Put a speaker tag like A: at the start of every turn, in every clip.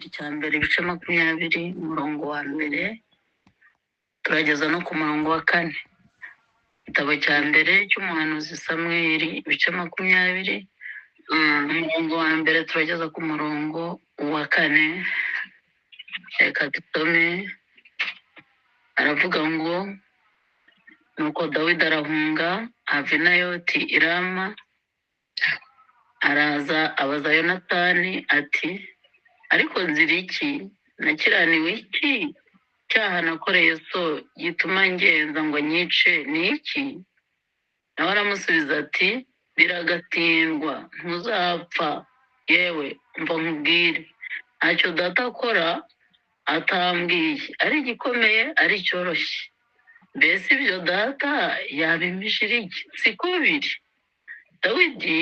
A: Dawidi cya mbere ibice 20 umurongo wa mbere turageza no ku murongo wa 4. Igitabo cya mbere cy'umuhanuzi Samweli ibice 20 umurongo wa mbere turageza ku murongo wa 4. Reka dusome. Aravuga ngo nuko Dawidi arahunga ava i Nayoti i Rama, araza abaza Yonatani ati ariko nzira iki, nakiraniwe iki cyaha nakoreye so gituma ngenza ngo nyice ni iki? Nawe aramusubiza ati biragatsindwa, ntuzapfa. Yewe mva nkubwire, ntacyo data akora atambwiye, ari igikomeye ari cyoroshye. Mbese ibyo data yabimishira iki? Siko biri. Dawidi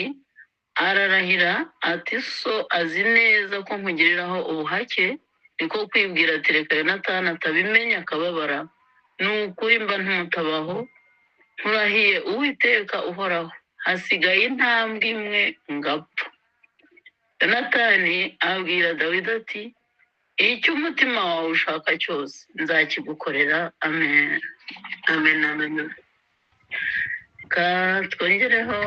A: ararahira ati so azi neza ko nkugiriraho ubuhake, niko kwibwira ati reka Yonatani atabimenya akababara. Ni ukuri mba ntumutabaho, nkurahiye Uwiteka uhoraho, hasigaye intambwe imwe ngapfa. Yonatani abwira Dawidi ati icyo umutima wawe ushaka cyose nzakigukorera. Amen. Amen. Amen. Twongereho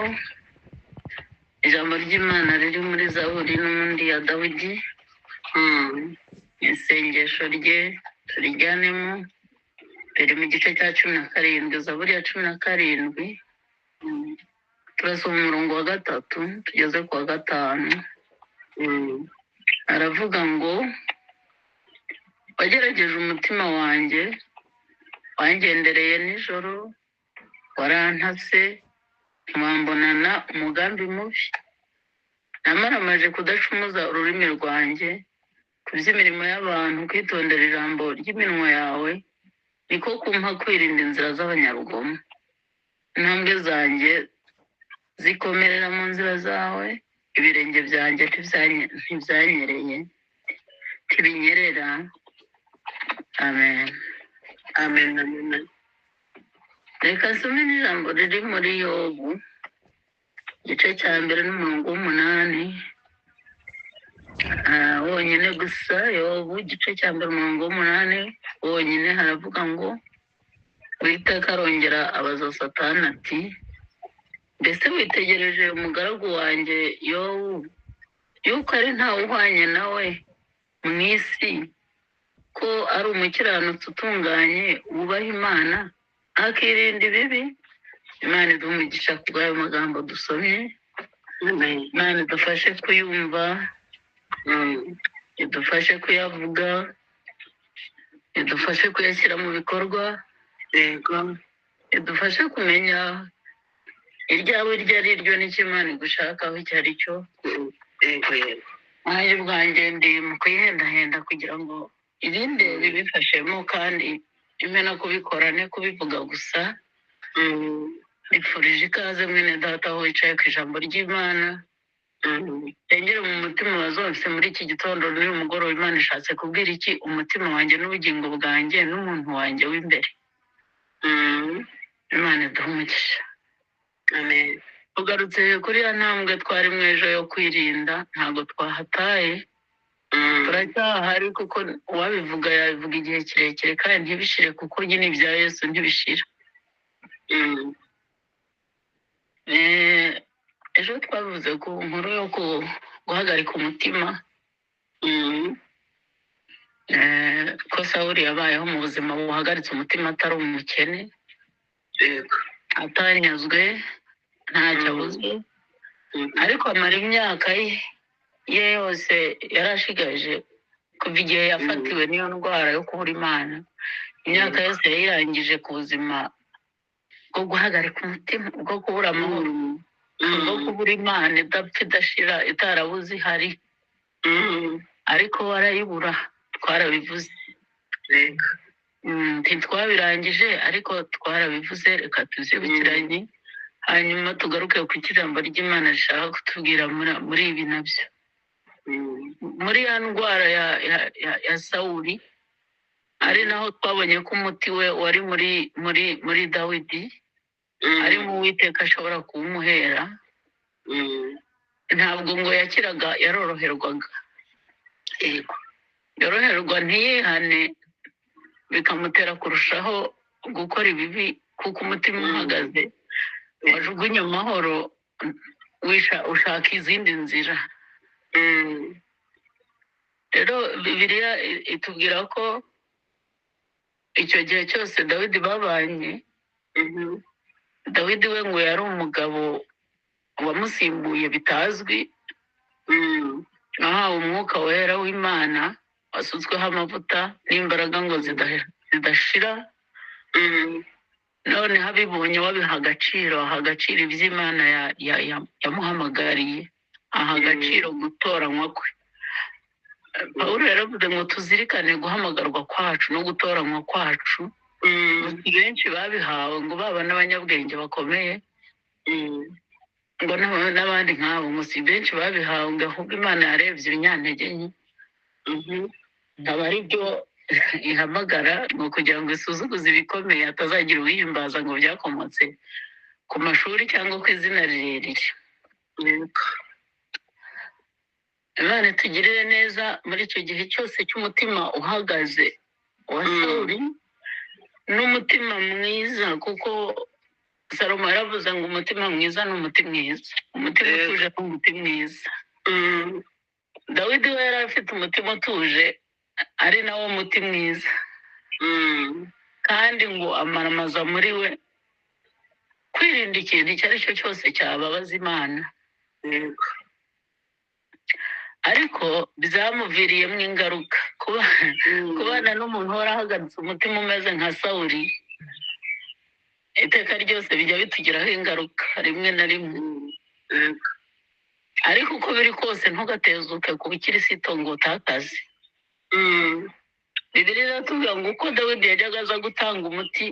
A: ijambo ry'Imana riri muri Zaburi n'undi ya Dawidi. Isengesho rye turijyanemo biri mu gice cya 17, Zaburi ya 17. Turasoma umurongo wa 3 tugeze ku wa 5. Aravuga ngo wagerageje umutima wanjye, wangendereye nijoro, warantase ntiwambonana umugambi mubi. Namaramaje kudacumuza ururimi rwanjye ku by'imirimo y'abantu, kwitondera ijambo ry'iminwa yawe niko kumpa kwirinda inzira z'abanyarugomo. Intambwe zanjye zikomerera mu nzira zawe, ibirenge byanjye ntibinyerera. Amen. Amen. Amen. Reka nsome n'ijambo riri muri Yobu igice cya mbere n'umurongo w'8 wonyine gusa. Yobu igice cya mbere umurongo w'8 wonyine haravuga ngo Uwiteka arongera abaza Satani ati mbese witegereje umugaragu wanjye Yobu, yuko ari ntawe uhwanye nawe mu isi, ko ari umukiranutsi utunganye wubaha Imana akirinda ibibi? Imana iduhe umugisha ku bw'ayo magambo dusomye. Imana idufashe kuyumva, idufashe kuyavuga, idufashe kuyashyira mu bikorwa, idufashe kumenya iryawe iryo ari ryo n'icyo Imana igushakaho icyo ari cyo. Nanjye ubwanjye ndi mu kuyihendahenda kugira ngo irinde bibifashemo, kandi ime no kubikora, ne kubivuga gusa. Nifurije ikaze mwene data aho wicaye ku ijambo ry'Imana. Tengere mu mutima wazose muri iki gitondo n'uyu mugoroba, Imana ishatse kubwira iki umutima wanjye n'ubugingo bwanjye n'umuntu wanjye w'imbere. Imana iduhe umugisha. Amen. Tugarutse kuri ya ntambwe twari mu ejo yo kwirinda, ntabwo twahataye. Turacyahari kuko uwabivuga yabivuga igihe kirekire kandi ntibishire, kuko nyine ibya Yesu ntibishira. Ejo twavuze ku nkuru yo guhagarika umutima, ko Sawuli yabayeho mu buzima buhagaritse umutima, atari umukene, atanyazwe, ntacyo abuze, ariko amara imyaka ye yose yarashigaje kuva igihe yafatiwe n'iyo ndwara yo kubura Imana. Imyaka yose yayirangije ku buzima bwo guhagarika umutima, bwo kubura amahoro, bwo kubura Imana idapfa idashira, itarabuze ihari. Ariko warayibura, twarabivuze. Ntitwabirangije ariko twarabivuze, reka tuzibukiranye hanyuma tugaruke ku ijambo ry'Imana rishaka kutubwira muri ibi nabyo. Muri ya ndwara ya Sawuli, ari naho twabonye ko umuti we wari muri Dawidi, ari mu Uwiteka ashobora kuwumuhera. Ntabwo ngo yakiraga, yaroroherwaga. Yego. yoroherwa ntiyihane bikamutera kurushaho gukora ibibi kuko umutima uhagaze wajugunye amahoro ushaka izindi nzira. rero bibiliya itubwira ko icyo gihe cyose dawidi babanye, dawidi we ngo yari umugabo wamusimbuye bitazwi, ahawe umwuka wera w'Imana wasutsweho amavuta n'imbaraga ngo zidashira. none abibonye wabiha agaciro, aha agaciro iby'Imana yamuhamagariye, aha agaciro gutoranywa kwe. Pawulo yaravuze ngo tuzirikane guhamagarwa kwacu no gutoranywa kwacu. benshi babihawe ngo baba n'abanyabwenge bakomeye, ngo n'abandi nk'abo, ngo si benshi babihawe, ngo ahubwo Imana yarebye ibinyantege nke, nkaba ari byo ihamagara, ni ukugira ngo isuzuguze ibikomeye, hatazagira uwihimbaza ngo byakomotse ku mashuri cyangwa ku izina rirerire. Imana itugirire neza muri icyo gihe cyose cy'umutima uhagaze wa Sawuli n'umutima mwiza, kuko Salomo yaravuze ngo umutima mwiza ni umuti mwiza, umutima utuje ni umuti mwiza. Dawidi we yari afite umutima utuje, ari nawo muti mwiza, kandi ngo amaramaza muri we kwirinda ikintu icyo ari cyo cyose cyababaza Imana. ariko byamuviriyemo ingaruka, kubana n'umuntu warahagaritse umutima umeze nka Sawuli, iteka ryose bijya bitugiraho ingaruka rimwe na rimwe. ariko uko biri kose ntugatezuke ku bukristo ngo utakaze. Bibiliya iratubwira ngo uko Dawidi yajyaga aza gutanga umuti,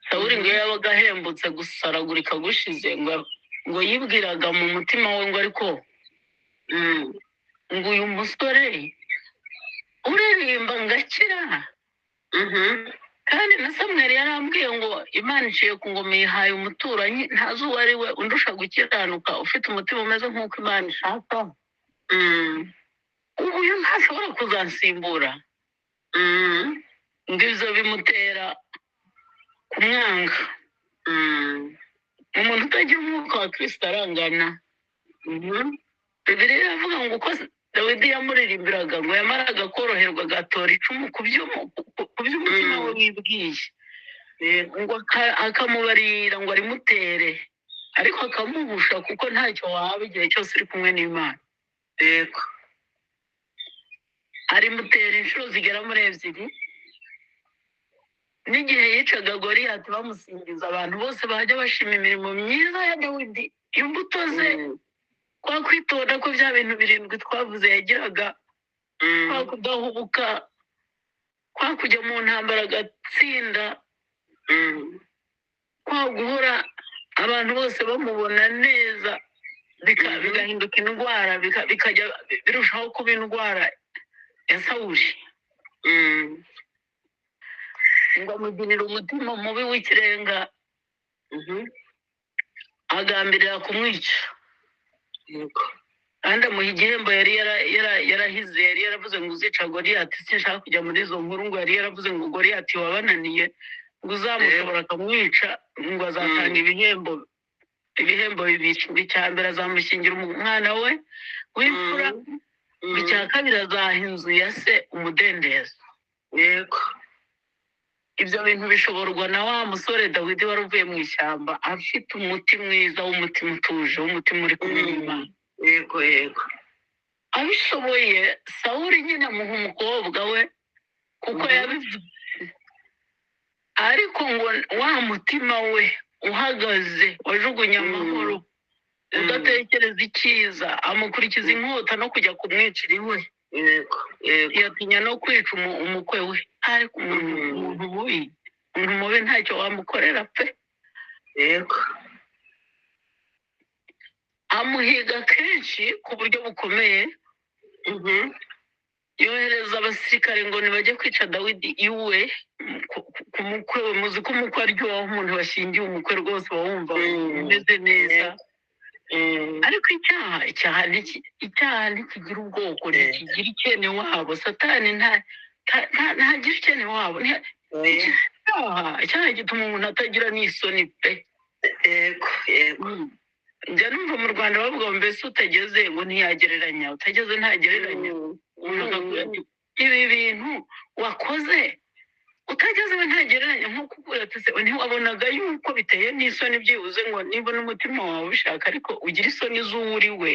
A: Sawuli ngo yabaga ahembutse gusaragurika gushize, ngo yibwiraga mu mutima we ngo ariko ngo uyu musore uririmba ngakira. kandi na Samweli yarambwiye ngo Imana iciye ku ngoma yihaye umuturanyi, ntazi uwo ari we undusha gukiranuka, ufite umutima umeze nk'uko Imana ishaka. ubu uyu ntashobora kuzansimbura. ngo ibyo bimutera kumwanga. umuntu utagira umwuka wa Kristo arangana. Bibiliya iravuga ngo uko Dawidi yamuririmbiraga, ngo yamaraga koroherwa agatora icumu ku by'umutima we wibwiye, ngo akamubarira ngo arimutere, ariko akamuhusha kuko ntacyo waba igihe cyose uri kumwe n'Imana. arimutera inshuro zigera muri 2. n'igihe yicaga Goliyati bamusingiza, abantu bose bajya bashima imirimo myiza ya Dawidi, imbuto ze, kwa kwitonda ko bya bintu 7 twavuze yagiraga, kwa kudahubuka, kwa kujya mu ntambara agatsinda, kwa guhora abantu bose bamubona neza, bigahinduka indwara, bikajya birushaho kuba indwara ya Sawuli. ngo amugirire umutima mubi w'ikirenga, agambirira kumwica. kandi amuha igihembo yari yarahize, yari yaravuze ngo uzica Goliyati. sinshaka kujya muri izo nkuru, ngo yari yaravuze ngo Goliyati wabananiye, ngo uzamushobora akamwica, ngo azatanga ibihembo 2. icya mbere azamushyingira umwana we w'imfura, icya kabiri azaha inzu ya se umudendezo. ibyo bintu bishoborwa na wa musore Dawidi wari uvuye mu ishyamba, afite umuti mwiza w'umutima utuje, w'umutima uri kumwe n'Imana. abishoboye Sawuli nyine amuha umukobwa we kuko yabivuze, ariko ngo wa mutima we uhagaze, wajugunye amahoro, udatekereza icyiza, amukurikiza inkota no kujya kumwicira iwe, yatinya no kwica umukwe we. ariko umuntu mubi ntacyo wamukorera pe. amuhiga kenshi ku buryo bukomeye, yohereza abasirikare ngo nibajye kwica Dawidi iwe ku mukwe we. muzi ko umukwe aryoha, umuntu washingiye umukwe rwose wumva umeze neza. ariko icyaha ntikigira ubwoko, ntikigira ikene wabo. Satani ntagira ikene wabo. Icyaha gituma umuntu atagira n'isoni pe.
B: yego
A: njya numva mu Rwanda bavuga ngo mbese utageze ngo ntiyagereranya, utageze ntagereranya. umuntu akavuga ati ibi bintu wakoze utageze we ntagereranya, nko kuvuga ati se ntiwabonaga yuko biteye n'isoni byibuze ngo niba n'umutima wawe ubishaka ariko ugira isoni z'uwo uri we.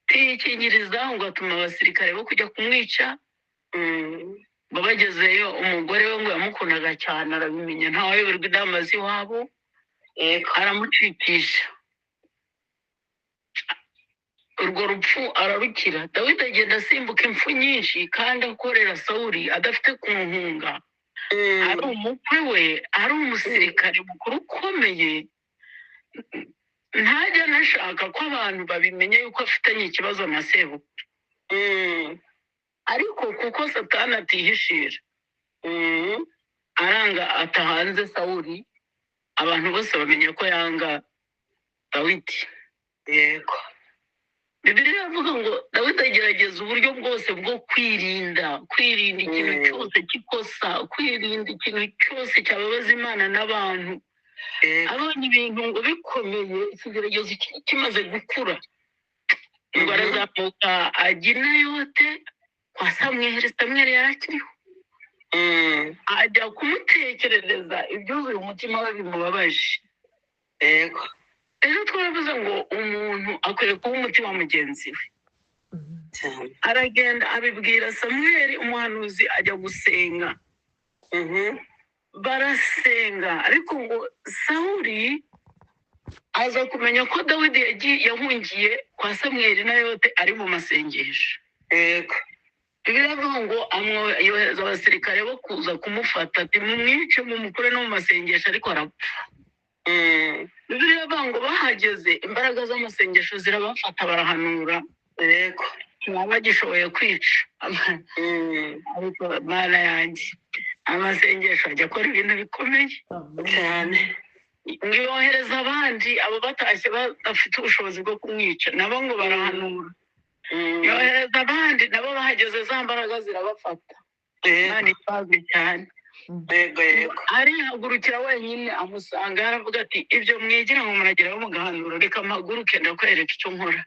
A: Tiyikingiriza ngo atuma abasirikare bo kujya kumwica. Bagezeyo umugore we ngo yamukundaga cyane arabimenya, ntawayoberwa inama z'iwabo, aramucikisha. Urwo rupfu ararukira. Dawidi agenda asimbuka impfu nyinshi kandi akorera Sawuli adafite kumuhunga. Ari umukwe we, ari umusirikare mukuru ukomeye, ntajya anashaka ko abantu babimenya yuko afitanye ikibazo na sebukwe. Ariko kuko Satani atihishira, aranga atahanze Sawuli, abantu bose bamenya ko yanga Dawidi.
B: yego
A: Bibiliya iravuga ngo Dawidi agerageza uburyo bwose bwo kwirinda ikintu cyose cy'ikosa, kwirinda ikintu cyose cyababaza Imana n'abantu. Abonye ibintu ngo bikomeye, ikigeragezo kimaze gukura, ngo arazamuka ajya i Nayote kwa Samweli. Samweli yari akiriho, ajya kumutekerereza ibyuzuye umutima we bimubabaje.
B: yego
A: Ejo twaravuze ngo umuntu akwiriye kuba umutima wa mugenzi we. Aragenda abibwira Samweli umuhanuzi, ajya gusenga. Barasenga, ariko ngo Sawuli aza kumenya ko Dawidi yahungiye kwa Samweli Nayote ari mu masengesho.
B: yego
A: Biravuga ngo yohereza abasirikare bo kuza kumufata, ati mumwice mumukure no mu masengesho, ariko arapfa. Biravuga ngo bahageze imbaraga z'amasengesho zirabafata, barahanura.
B: yego
A: Bagishoboye kwica. Ariko Mana yanjye, amasengesho ajya akora ibintu bikomeye
B: cyane.
A: yohereza abandi, abo batashye bafite ubushobozi bwo kumwica nabo ngo barahanura. Yohereza abandi, nabo bahageze za mbaraga zirabafata. Imana itabwe cyane.
B: yego yego
A: arihagurukira wenyine, amusanga aravuga ati ibyo mwigira ngo murageraho mugahanura, reka mpaguruke ndakwereka icyo nkora.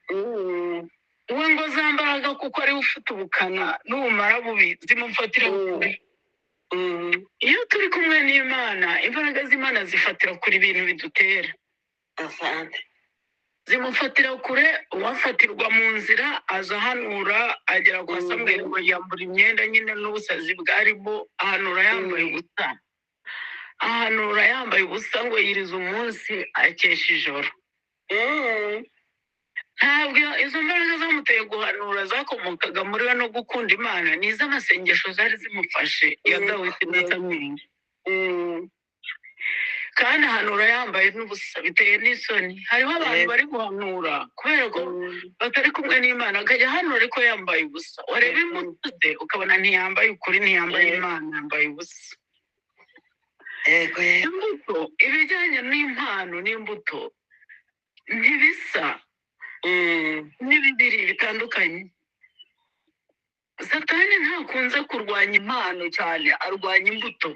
A: We ngo za mbaraga kuko ariwe ufite ubukana n'ubumara bubi zimufatira kure. Iyo turi kumwe n'Imana, imbaraga z'Imana zifatira kure ibintu bidutera.
B: asante
A: Zimufatira kure. Uwafatirwa mu nzira aza ahanura, agera kwa Samweli ngo yambura imyenda nyine n'ubusazi bwarimo, ahanura yambaye ubusa. Ahanura yambaye ubusa ngo yiriza umunsi akesha ijoro. Ntabwo izo mbaraga zamuteye guhanura zakomokaga muri we no gukunda Imana, ni iz'amasengesho zari zimufashe ya Dawidi na Samweli. Kandi ahanura yambaye n'ubusa biteye n'isoni. Hariho abantu bari guhanura kubera ko batari kumwe n'Imana, akajya ahanura ariko yambaye ubusa. Wareba imbuto ze ukabona ntiyambaye ukuri, ntiyambaye Imana, yambaye ubusa.
B: yego
A: Imbuto, ibijyanye n'impano n'imbuto ntibisa, ni bibiri bitandukanye. Satani ntakunze kurwanya impano cyane, arwanya imbuto.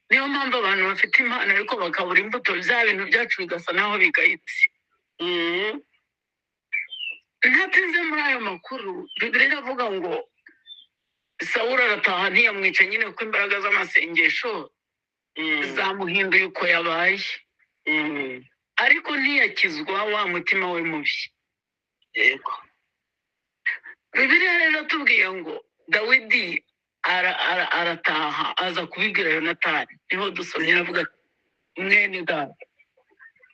A: Niyo mpamvu abantu bafite impano ariko bakabura imbuto, bya bintu byacu bigasa naho bigayitse. Ntatinze muri ayo makuru, Bibiliya iravuga ngo Sawuli arataha, ntiyamwica nyine kuko imbaraga z'amasengesho zamuhinduye uko yabaye. Ariko ntiyakizwa wa mutima we mubi.
B: yego
A: Bibiliya rero tubwiye ngo Dawidi arataha, aza kubibwira Yonatani. Niho dusomye aravuga ati mwene data,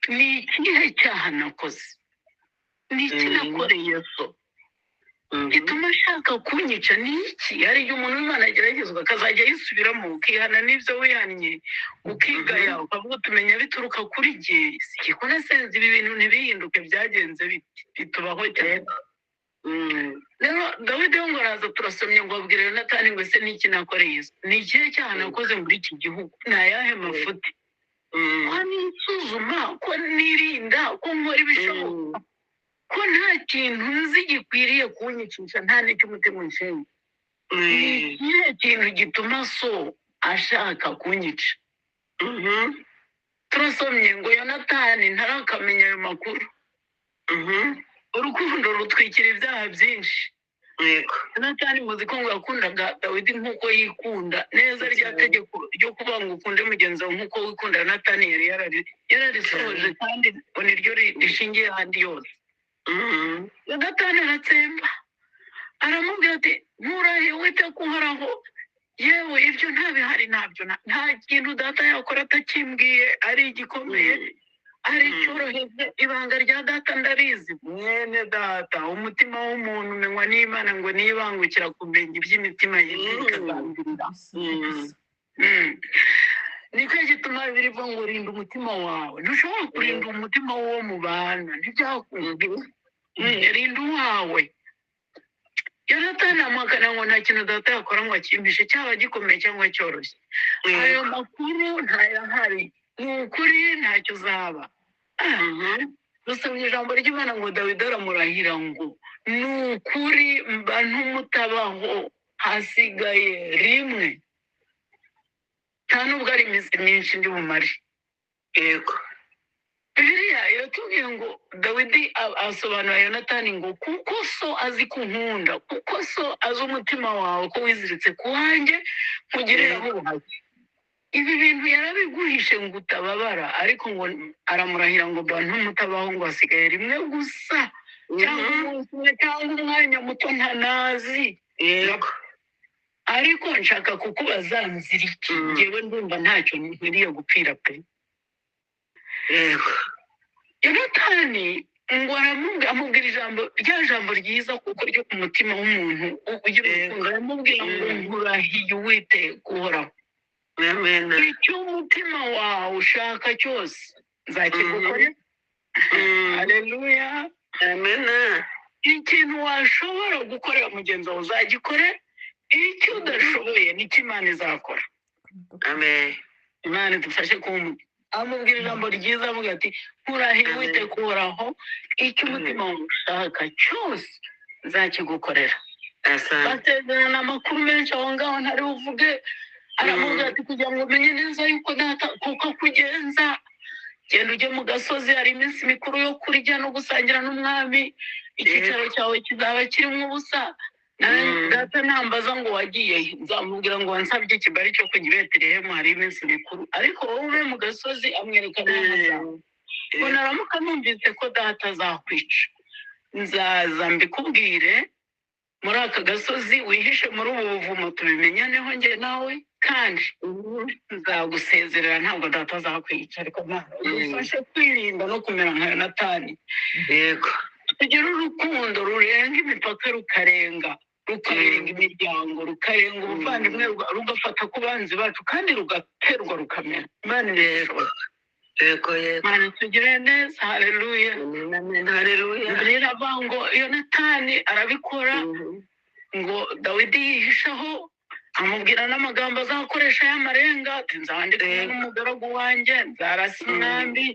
A: ni ikihe cyaha nakoze? Ni iki nakoreye so gituma ashaka kunyica? Ni iki? Hari igihe umuntu w'Imana ageragezwa akazajya yisubiramo, ukihana n'ibyo wihannye, ukigaya, ukavuga tumenya bituruka kuri jye. Siko nasenze ibi bintu ntibihinduke, byagenze biti bitubaho cyane. Rero Dawidi ngo araza, turasomye ngo abwira Yonatani ngo ese ni iki nakoreye so? Ni ikihe cyaha nakoze muri iki gihugu? Ni ayahe mafuti? nisuzuma ko nirinda ko nkora ibishoboka ko nta kintu nzi gikwiriye kunyicisha nta n'icy'umutima unshinga ni ikihe kintu gituma so ashaka kunyica turasomye ngo yonatani ntarakamenya ayo makuru urukundo rutwikira ibyaha byinshi yonatani muzi ko ngo yakundaga dawidi nk'uko yikunda neza rya tegeko ryo kuvuga ngo ukunde mugenzi wawe nk'uko wikunda yonatani yari yararisohoje kandi ngo niryo rishingiye ahandi yose yonatani aratsemba aramubwira ati nturahe wite kuhoraho yewe ibyo ntabihari ntabyo nta kintu data yakora atakimbwiye ari igikomeye ari icyoroheje ibanga rya data ndarizi mwene data umutima w'umuntu umenywa n'imana ngo nibangukira kumenya iby'imitima ye ikazambirira niko gituma birivuga ngo rinda umutima wawe ntushobora kurinda umutima w'uwo mubana ntibyakunda rinda uwawe yonatani amagana ngo nta kintu data yakora ngo akimpishe cyaba gikomeye cyangwa cyoroshye ayo makuru ntayahari ni ukuri ntacyo uzaba dusomye ijambo ry'imana ngo dawidi aramurahira ngo ni ukuri mba ntumutabaho hasigaye rimwe nta nubwo ari iminsi myinshi ndi bumare yego bibiliya iratubwiye ngo dawidi asobanura yonatani ngo kuko so azi kunkunda kuko so azi umutima wawe ko wiziritse ku wanjye nkugiriraho ubuhake ibi bintu yarabiguhishe ngo utababara ariko ngo aramurahira ngo mba ntumutabaho ngo hasigaye rimwe gusa cyangwa umunsi umwe cyangwa umwanya muto ntanazi yego ariko nshaka kukubaza nzira iki ngewe ndumva ntacyo nkwiriye gupfira pe yego yonatani ngo amubwira rya jambo ryiza kuko ryo ku mutima w'umuntu ugira urukundo aramubwira ngo nkurahiye uwiteka uhoraho icyo umutima wawe ushaka cyose nzakigukorera haleluya amena ikintu washobora gukorera mugenzi wawe uzagikorera icyo udashoboye nicyo imana izakora amen imana idufashe kumva amubwira ijambo ryiza avuga ati nkurahiye uwiteka uhoraho icyo umutima wawe ushaka cyose nzakigukorera basezerana amakuru menshi aho ngaho ntari buvuge aramubwira ati kugira ngo umenye neza yuko data kuko kugenza genda ujye mu gasozi hari iminsi mikuru yo kurya no gusangira n'umwami icyicaro cyawe kizaba kirimo ubusa data ntambaza ngo wagiye nzamubwira ngo wansabye ikibari cyo kujya i betelehemu hari iminsi mikuru ariko wowe ube mu gasozi amwereka n'amazamu ngo naramuka numvise ko data azakwica nzaza mbikubwire muri aka gasozi wihishe muri ubu buvumo tubimenyaneho njye nawe kandi nzagusezerera ntabwo data azakwica ariko ufashe kwirinda no kumera nka yonatani yego tugira urukundo rurenga imipaka rukarenga imiryango rukarenga ubuvandimwe rugafata ku banzi bacu kandi rugaterwa rukamera imana irashoboye yego yego imana tugire neza haleluya haleluya riravuga ngo yonatani arabikora ngo dawidi yihishaho amubwira n'amagambo azakoresha y'amarenga ati nzandika n'umugaragu wanjye nzarasa umwambi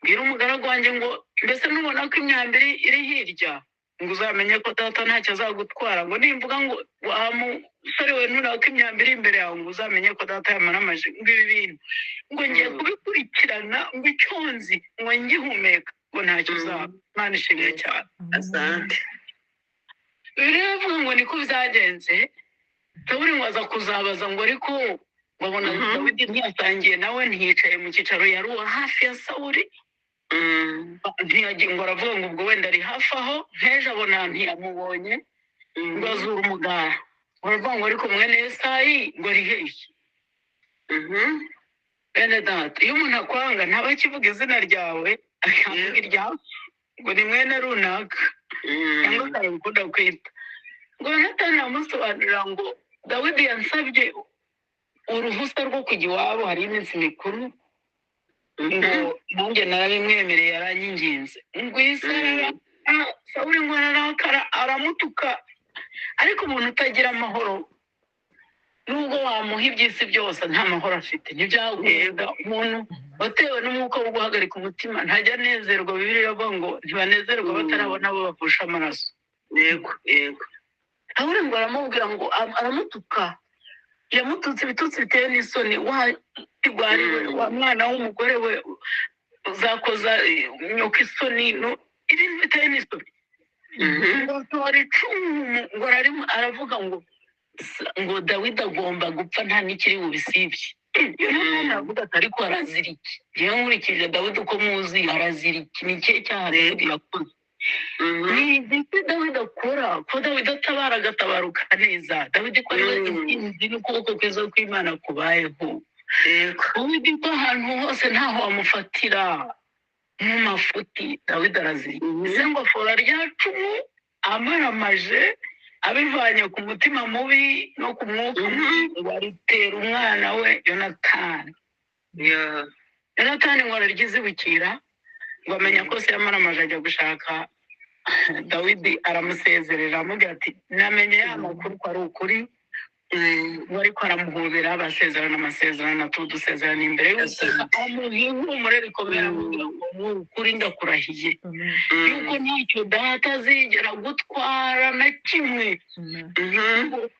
A: mbwira umugaragu wanjye ngo mbese nubona ko imyambiri iri hirya ngo uzamenye ko data ntacyo azagutwara ngo nimvuga ngo wa musore we ntureba ko imyambiri imbere yawe ngo uzamenye ko data yamaramaje ngo ibi bintu ngo ngiye kubikurikirana ngo icyo nzi ngo ngihumeka ngo ntacyo uzaba imana ishimwe cyane asante biravuga ngo niko byagenze Sawuli ngo aza kuzabaza ngo ariko babona Dawidi ntiyasangiye nawe ntiyicaye mu cyicaro yari uwa hafi ya Sawuli ntiyagiye ngo aravuga ngo ubwo wenda ari hafi aho nk'ejo abona ntiyamubonye ngo azura umugara baravuga ngo ariko mwene Yesayi ngo ari hehe bene data iyo umuntu akwanga ntaba akivuga izina ryawe akavuga iryawe ngo ni mwene runaka cyangwa akabikunda kwita ngo Yonatani amusobanurira ngo Dawidi yansabye uruhusa rwo kujya iwabo hari iminsi mikuru ngo nanjye narabimwemereye yaranyinginze ngo Sawuli ngo ararakara aramutuka ariko umuntu utagira amahoro nubwo wamuha iby'isi byose nta mahoro afite. Ntibyagenda umuntu watewe n'umwuka wo guhagarika umutima ntajya anezerwa. Bibiliya iravuga ngo ntibanezerwa batarabona abo bavusha amaraso.
B: yego yego
A: Pawulo ngo aramubwira ngo aramutuka, yamututse ibitutsi biteye n'isoni. Warigwariwe wa mwana w'umugore we, uzakoza nyoka isoni, ibintu biteye n'isoni. ngo tora icumu, ngo aravuga ngo Dawidi agomba gupfa nta n'ikiri bubisibye. iyo ntabwo avuga ati ariko arazira iki? Njyewe nkurikije Dawidi uko muzi arazira iki? Ni ikihe cyaha Dawidi yakoze? ni igiti Dawidi akora ko Dawidi atabara agatabaruka neza. Dawidi ko ariwe intsinzi n'ukuboko kwiza kw'Imana kubayeho. Dawidi ko ahantu hose ntaho wamufatira mu mafuti. Dawidi arazira ese ngo fora rya cumu amaramaje abivanye ku mutima mubi no ku mwuka mubi ngo aritera umwana we Yonatani. Yonatani ngo araryizibukira ngo amenya ko se yamaramaje ajya gushaka Dawidi. Aramusezerera amubwira ati namenye ya makuru ko ari ukuri. Ariko aramuhobera basezerana amasezerano atudusezerana imbere y'Uwiteka. Amuha ihumure rikomera amubwira ngo ni ukuri ndakurahiye yuko ntacyo data azigera gutwara na kimwe,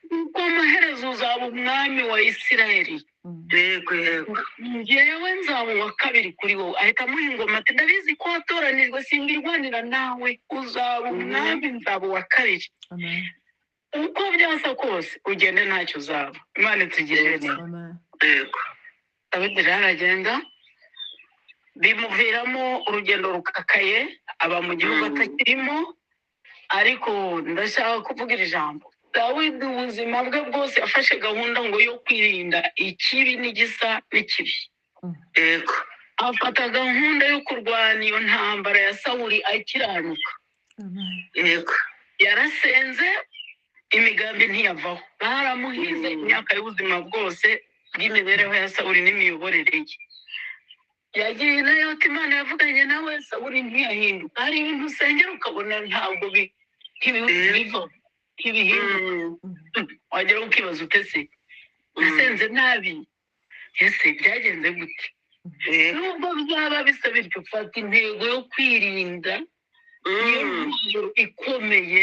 A: kuko amaherezo uzaba umwami wa Isirayeli.
B: yego yego
A: Njyewe nzaba uwa kabiri kuri wowe. Ahita amuha ingoma ati ndabizi ko watoranijwe singirwanira nawe, uzaba umwami, nzaba uwa kabiri. Uko byasa kose ugende ntacyo uzaba. Imana itugirire neza.
B: yego
A: Dawidi rero aragenda, bimuviramo urugendo rukakaye, aba mu gihugu atakirimo. Ariko ndashaka kuvuga iri jambo. Dawidi ubuzima bwe bwose yafashe gahunda ngo yo kwirinda ikibi n'igisa n'ikibi.
B: yego
A: Afata gahunda yo kurwanya iyo ntambara ya Sawuli akiranuka.
B: yego
A: Yarasenze, imigambi ntiyavaho. Baramuhize imyaka y'ubuzima bwose bw'imibereho ya Sawuli n'imiyoborere ye. Yagiye nayo ati Imana yavuganye nawe, Sawuli ntiyahinduka. Hari ibintu usengera ukabona ntabwo ntibihinduka. Wagera ukibaza utese nasenze nabi, ese byagenze gute? Nubwo byaba bisa bityo, ufata intego yo kwirinda niyo ntwaro ikomeye,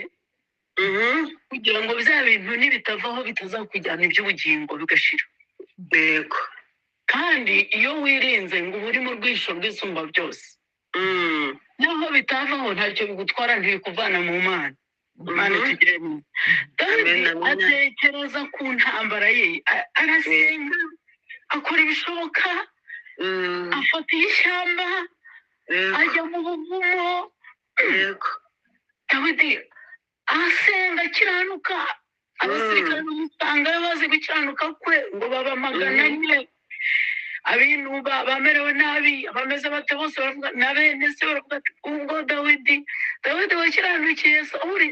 A: kugira ngo bya bintu nibitavaho bitazakujyana iby'ubugingo bigashira.
B: yego
A: Kandi iyo wirinze ngo uba uri mu rwisho rw'isumba byose, naho bitavaho ntacyo bigutwara, ntibikuvana mu Mana. Imana itugire neza. Dawidi atekereza ku ntambara ye, arasenga, akora ibishoboka, afata ishyamba, ajya mu buvumo.
B: yego
A: Dawidi asenga akiranuka, abasirikare bamusanga bazi gukiranuka kwe ngo baba 400. Abinuba bamerewe nabi, abameze bate bose baravuga na bene se baravuga ati ubwo Dawidi wakiranukiye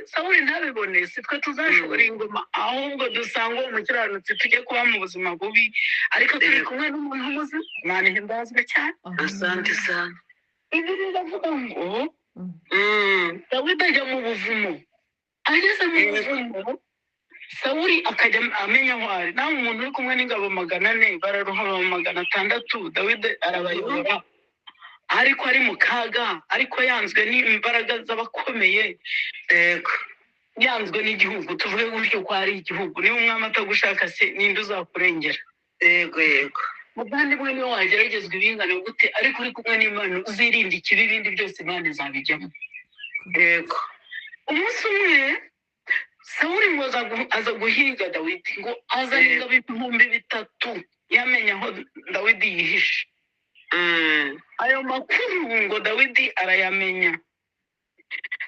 A: Sawuli ntabibone, si twe tuzashobora ingoma, ahubwo dusanga uwo mukiranutsi tujye kuba mu buzima bubi, ariko turi kumwe n'umuntu muzima. Imana ihimbazwe cyane.
B: asante sana.
A: Ibi biravuga ngo Dawidi ajya mu buvumo. Ageze mu buvumo, Sawuli akajya amenya aho ari. Nawe umuntu uri kumwe n'ingabo 400 bararuha 600. Dawidi arabayobora, ariko ari mu kaga, ariko yanzwe n'imbaraga z'abakomeye. Yanzwe n'igihugu, tuvuge gutyo ko ari igihugu. Niba umwami atagushaka se ninde uzakurengera?
B: yego yego
A: Muvandimwe, niyo wageragezwa ibingana gute, ariko uri kumwe n'Imana uzirinda ikibi, ibindi byose Imana izabijyamo.
B: yego
A: Umunsi umwe Sawuli ngo aza guhiga Dawidi, ngo azana ingabo 3,000 yamenya aho Dawidi yihishe. Ayo makuru ngo Dawidi arayamenya.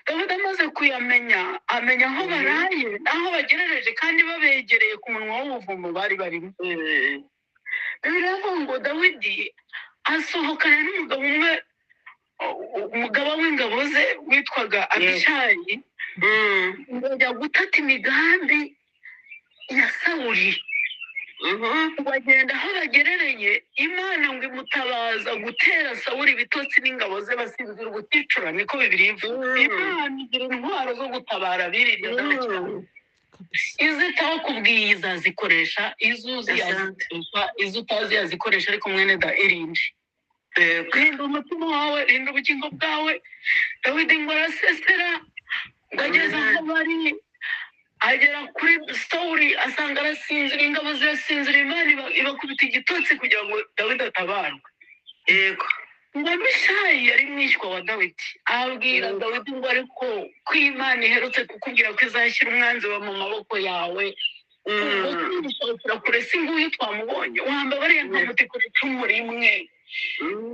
A: Dawidi amaze kuyamenya, amenya aho baraye n'aho bagerereje, kandi babegereye ku munwa w'ubuvumo bari barimo. Biravuga ngo Dawidi asohokana n'umugabo umwe, umugaba w'ingabo ze witwaga Abishayi, bajya gutata imigambi ya Sawuli. Bagenda aho bagerereye, Imana ngo imutabaza gutera Sawuli ibitotsi n'ingabo ze basinzira ubuticura, niko Bibiliya ivuga. Imana igira intwaro zo gutabara abirinda cyane. izo itakubwiye izazikoresha, izo uzi yazikoresha, izo utazi yazikoresha, ariko mwene da irinde. Rinda umutima wawe, rinda ubugingo bwawe. Dawidi ngo arasesera, ngo ageze aho bari, agera kuri Sawuli asanga arasinzira, ingabo zirasinzira, Imana ibakubita igitotsi kugira ngo Dawidi atabarwe. Ngo Abishayi yari mwishywa wa Dawidi, abwira Dawidi ngo ariko ko Imana iherutse kukubwira ko izashyira umwanzi wa mu maboko yawe, ngo tumushakira kure, si nguyu twamubonye, wambabariye nkamutikura icumu rimwe,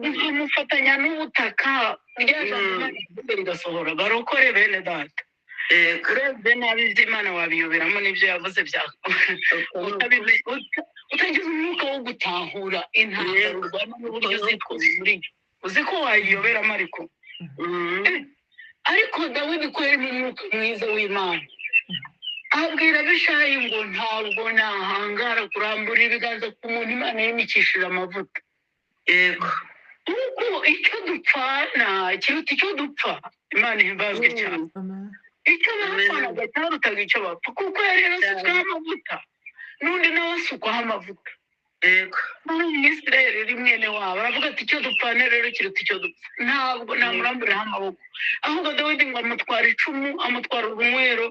A: nkamufatanya n'ubutaka, rya jambo Imana rigasohora. Barokore bene data, urebye nabi iby'Imana wabiyoberamo n'ibyo yavuze utagize umwuka wo gutahura intambara urwana n'uburyo uzitwaza muri yo, uzi ko wayiyoberamo. Ariko Dawidi ko yari mu mwuka mwiza w'Imana, abwira Abishayi ngo ntabwo nahangara kurambura ibiganza ku muntu Imana yimikishije amavuta. Kuko icyo dupfana kiruta icyo dupfa. Imana ihimbazwe cyane. Icyo bapfanaga cyarutaga icyo bapfa, kuko yari yarasutsweho amavuta, n'undi nawe asukwaho amavuta. N'Umwisirayeli uri mwene wabo aravuga ati icyo dupfana rero kiruta icyo dupfa, ntabwo namuramburaho amaboko. Ahubwo Dawidi ngo amutwara icumu, amutwara urunywero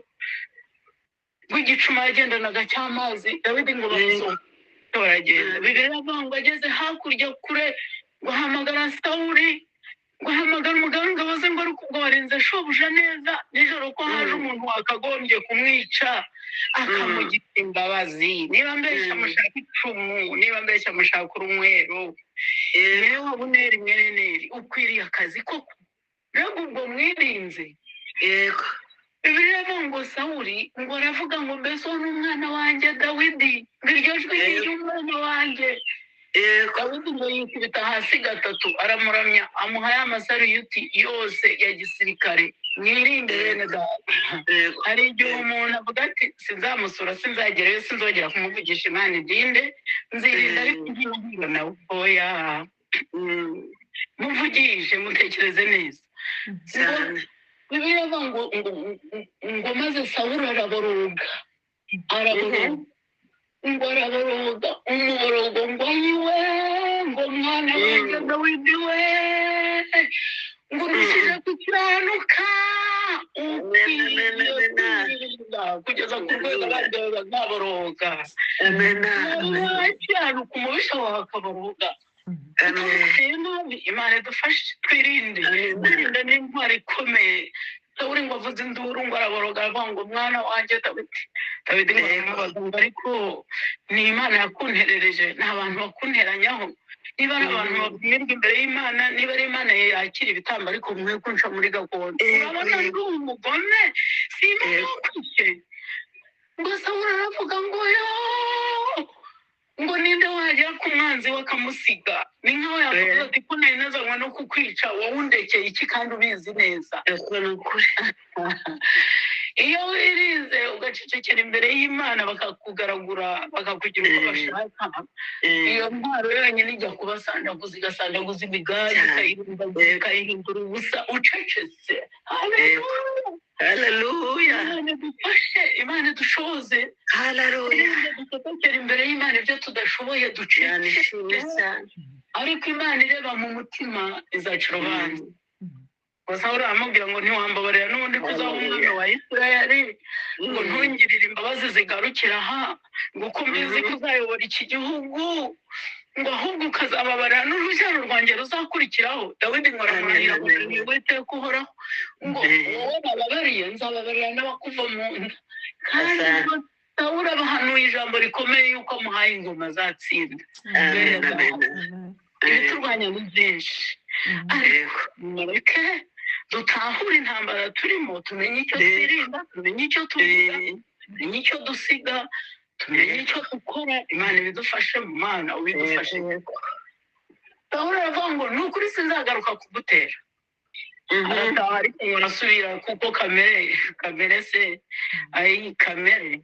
A: rw'igicuma yagendanaga cy'amazi. Dawidi ngo bamusohoke baragenda. Bibiliya iravuga ngo ageze hakurya kure, ngo ahamagara Sawuli, ngo ahamagara umugabo w'ingabo ze ngo ari ubwo warinze shobuja neza nijoro ko haje umuntu wakagombye kumwica akamugira imbabazi. Niba mbeshya mushaka icumu, niba mbeshya mushaka urunywero, niwe Abuneri mwene Neri ukwiriye akazi koko, mbega ubwo mwirinze. Bibiliya iravuga ngo Sawuli ngo aravuga ngo mbese uwo ni umwana wanjye Dawidi, ngo iryo jwi ni iry'umwana wanjye. Dawidi ngo yikubita hasi gatatu aramuramya, amuha ya masaruyuti yose ya gisirikare. Mwirinde bene data. Hari igihe umuntu avuga ati sinzamusura, sinzagerayo, sinzongera kumuvugisha, Imana idinde, nzirinda ariko ntimuhura nawe. Oya, muvugishe, mutekereze neza. Bibiliya iravuga ngo maze Sawuli araboroga, ngo araboroga umuborogo, ngo ayiwe, ngo mwana wanjye Dawidi we, ngo urushije gukiranuka kugeza ku rwego abandi bazaboroga. Wakiranuka umubisha wawe akaboroga. Imana idufashe, twirinde n'intwari ikomeye. Sawuli ngo avuze induru, ngo araboroga aravuga ngo mwana wanjye Dawidi. Dawidi ngo aramubaza ngo ariko ni Imana yakunterereje, nta bantu bakunteranyaho. Niba ari abantu bavumirwa imbere y'Imana, niba ari Imana yakira ibitambo, ariko mwe kunca muri gakondo. Urabona ndi umugome, si Imana yakwishe. Ngo Sawuli aravuga ngo yo, ngo ninde wagera ku mwanzi we akamusiga. Ni nkaho yavuga ati ko nari nazanywe no kukwica, wowe undekeye iki kandi ubizi neza. Iyo wirinze ugacecekera imbere y'Imana bakakugaragura, bakakugira uko bashaka, iyo ntwaro yonyine ijya kubasandaguza, igasandaguza imigari, ikayihindura ubusa ucecetse. Haleluya. Imana idufashe, Imana idushoboze. Haleluya. Ducecekera imbere y'Imana ibyo tudashoboye ducecetse, ariko Imana ireba mu mutima izacira urubanza. Sawuli aramubwira ngo ntiwambabarira n'ubundi kuzaba umwami wa Isirayeli, ngo ntungirire imbabazi zigarukira aha, ngo uko mbizi ko uzayobora iki gihugu, ngo ahubwo ukazababarira n'urubyaro rwanjye ruzakurikiraho. Dawidi ngo aramurahira ngo ni Uwiteka uhoraho, ngo wowe bababariye nzababarira n'abakuva mu nda. Kandi Sawuli abahanuye ijambo rikomeye yuko amuhaye ingoma azatsinda. Ibiturwanya ni byinshi, ariko mureke dutahure intambara turimo, tumenye icyo twirinda, tumenye icyo tuvuga, tumenye icyo dusiga, tumenye icyo dukora. Imana ibidufashe, mu Mana ubidufashe. Sawuli aravuga ngo ni ukuri sinzagaruka kugutera. Arataha ariko ngo arasubira, kuko kamere se ayi kamere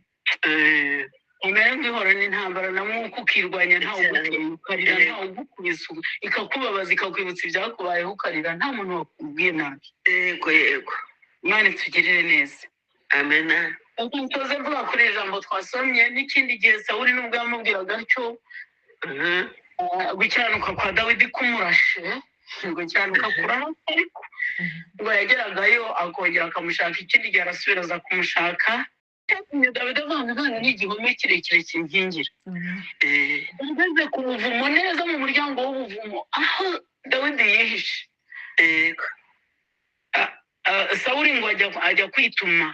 A: ngo ihorana intambara na mwuka ukirwanya, ntawe ugutinya, ukarira ntawe ugukubise, ikakubabaza, ikakwibutsa ibyakubayeho, ukarira nta muntu wakubwiye nabi. Imana itugirire neza. Amen. ntoze mvuga kuri ijambo twasomye n'ikindi gihe Sawuli nubwo yamubwiraga atyo gukiranuka kwa Dawidi kumurashe gukiranuka kurahose ariko ngo yageragayo akongera akamushaka ikindi gihe arasubiraza kumushaka cyatumye Dawidi avanga Imana n'igihome kirekire kinkingira ageze ku buvumo neza mu muryango w'ubuvumo aho Dawidi yihishe Sawuli ngo ajya kwituma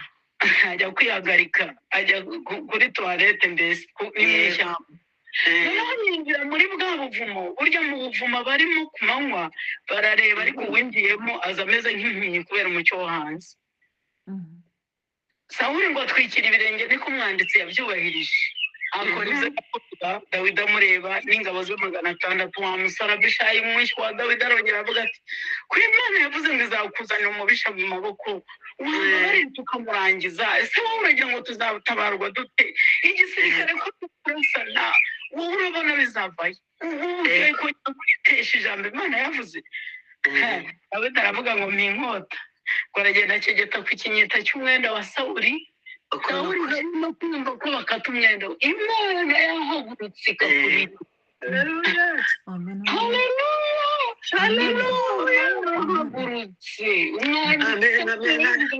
A: ajya kwihagarika ajya kuri toilette mbese ni mu ishyamba yinjira muri bwa buvumo burya mu buvumo barimo ku manywa barareba ariko uwinjiyemo aza ameze nk'impumyi kubera umucyo wo hanze Sawuli ngo atwikira ibirenge niko umwanditsi yabyubahirije akonize Dawidi amureba n'ingabo ze 600 wa musarabishayi umwishywa wa Dawidi arongera avuga ati kuri Imana yavuze ngo izakuzanira umubisha mu maboko wari tukamurangiza ese wowe uragira ngo tuzatabarwa dute igisirikare ko tukurasana wowe urabona bizavaye ugiye kwitesha ijambo Imana yavuze Dawidi aravuga ngo ni inkota ngo aragenda akegeta ku kinyita cy'umwenda wa Sawuli Sawuli no kumva ko bakata umwenda Imana yahagurutse ikakurira haleluya yahagurutse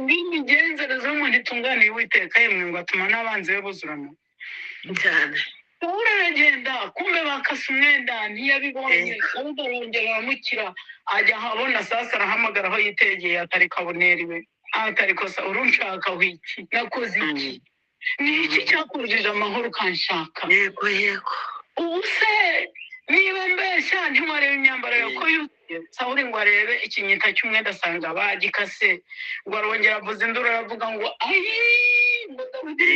A: n'imigenzereze y'umuntu itunganiye Uwiteka yemwe ngo atuma n'abanzi be buzurana
B: cyane
A: Sawuli aragenda kumbe bakase umwenda ntiyabibonye Dawidi arongera aramukira ajya ahabona sasa arahamagara aho yitegeye atari Kaboneri we atari ko Sawuli unshaka wiki nakoze iki ni iki cyakurujije amahoro kanshaka
B: yego
A: ubu se niba mbeshya ntiwareba imyambaro yako yuzuye Sawuli ngo arebe ikinyita cy'umwenda asanga bagikase ngo arongera avuza induru aravuga ngo ayi ngo Dawidi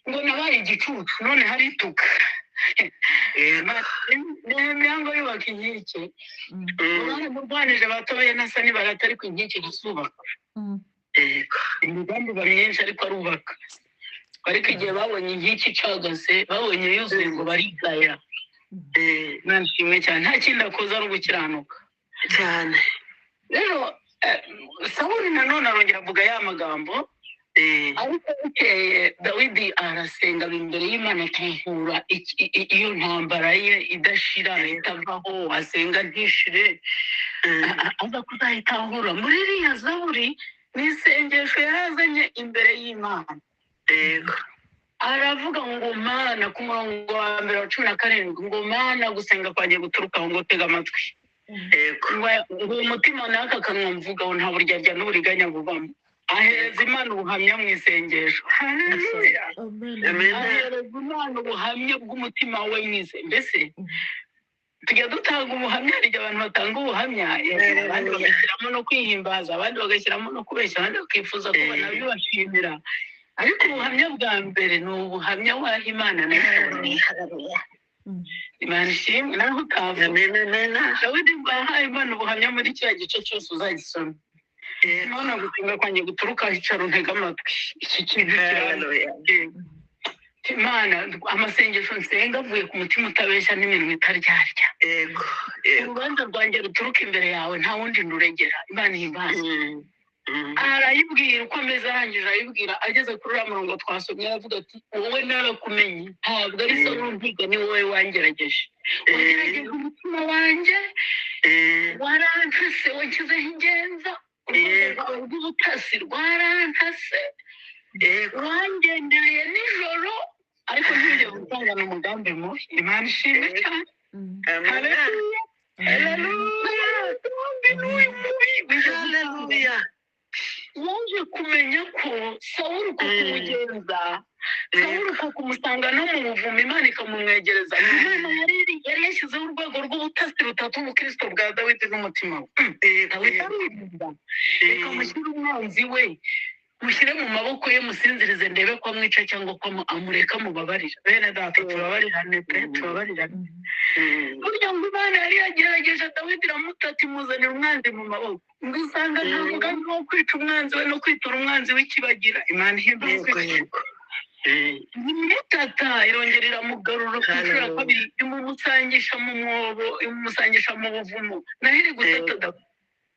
A: ngo nabaye igicucu none harituka nyango yubaka inkike baramurwanije batoye nasa nibarata ariko inkike zubaka imigambi myinshi ariko arubaka ariko igihe babonye inkike icagaze babonye yuzuye ngo barigaya nashimwe cyane nta kindi akoze ari ugukiranuka
B: cyane
A: rero Sawuli nanone arongera avuga ya magambo ariko Dawidi arasenga imbere y'Imana atahura iyo ntambara ye idashira itavaho asenga ntishire aza kuzahitahura muri iriya Zaburi n'isengesho yarazanye imbere y'Imana aravuga ngo Mana ku murongo wa 117 ngo Mana gusenga kwagiye guturuka ngo tega amatwi ngo umutima naka kanumvuga nta buryarya n'uburiganya buvamo ahereza Imana ubuhamya mu isengesho haleluya ahereza Imana ubuhamya bw'umutima we mwize mbese tujya dutanga ubuhamya hari abantu batanga ubuhamya abandi bagashyiramo no kwihimbaza abandi bagashyiramo no kubeshya abandi bakifuza kuba nabyo bashimira ariko ubuhamya bwa mbere ni ubuhamya waha Imana haleluya Imana ishimwe naho utavuga Dawidi ngo yahaye Imana ubuhamya muri kiriya gice cyose uzagisoma none gusenga kwanjye guturuka hicara untega amatwi iki kintu Imana amasengesho nsenga avuye ku mutima utabeshya n'iminwa itaryarya urubanza rwanjye ruturuka imbere yawe nta wundi nduregera Imana ihimbaza arayibwira uko ameze arangije arayibwira ageze kuri uriya murongo twasomye aravuga ati wowe narakumenye ntabwo ari Sawuli mpiga ni wowe wangerageje wangerageje umutima wanjye warantase wanshyizeho ingenza rw'ubutasi rwarantase wangendeye nijoro ariko ntibyo gutangana umugambi mubi Imana ishimwe cyane haleluya haleluya yaje kumenya ko Sawuli uko kumugenza Sawuli uko kumusanga no mu buvumo Imana ikamumwegereza Imana yari yashyizeho urwego rw'ubutasi rutatu ubukristo bwa Dawidi n'umutima we Dawidi aririnda ikamushyira umwanzi we mushyire mu maboko ye musinzirize ndebe ko amwica cyangwa ko amureka mubabarira bene data tubabarirane tubabarirane burya ngo Imana yari yagerageje Dawidi iramutata imuzanira umwanzi mu maboko ngo usanga nta mugambi wo kwica umwanzi we no kwitura umwanzi w'ikibagira Imana ihimbazwe imutata irongera iramugarura ku nshuro ya kabiri imumusangisha mu mwobo imumusangisha mu buvumo naho iri gutata